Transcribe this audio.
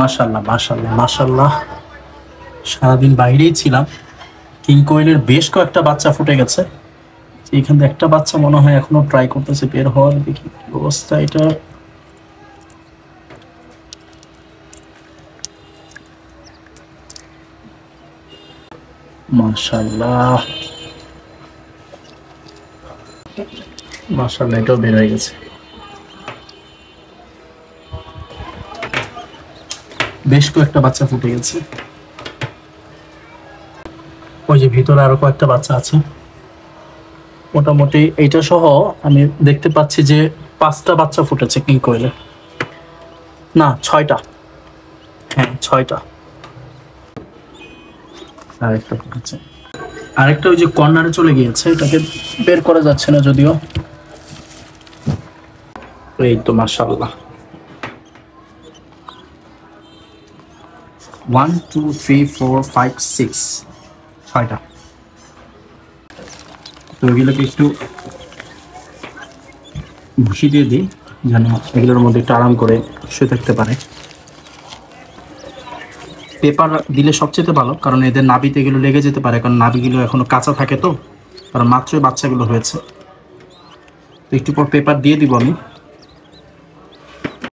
মাশাল্লাহ মাশাল্লাহ মাশাল্লাহ। সারাদিন বাইরেই ছিলাম, কিং কোয়েলের বেশ কয়েকটা বাচ্চা ফুটে গেছে। এইখান থেকে একটা বাচ্চা মনে হয় এখনো ট্রাই করতেছে বের হওয়ার, দেখি কি অবস্থা এটা। মাশাল্লাহ মাশাল্লাহ, এটাও বের হয়ে গেছে। বেশ কয়েকটা বাচ্চা ফুটে গেছে। ওই যে ভিতরে আরো কয়েকটা বাচ্চা আছে। মোটামুটি এইটা সহ আমি দেখতে পাচ্ছি যে 5টা বাচ্চা ফুটেছে কিং কোয়েলে। না, 6টা। হ্যাঁ, 6টা। আরেকটা ফুটেছে। আরেকটা ওই যে কর্নারে চলে গিয়েছে, এটাকে বের করা যাচ্ছে না যদিও। এই তো মাশাআল্লাহ। 1 2 3 4 5 6, 6টা। তো এগুলোকে একটু ভুসি দিয়ে দিই যেন এগুলোর মধ্যে একটু আরাম করে শুয়ে থাকতে পারে। পেপার দিলে সবচেয়ে ভালো, কারণ এদের নাভিতে এগুলো লেগে যেতে পারে, কারণ নাভিগুলো এখনো কাঁচা থাকে তো, কারণ মাত্রই বাচ্চাগুলো হয়েছে। তো একটু পর পেপার দিয়ে দিব আমি।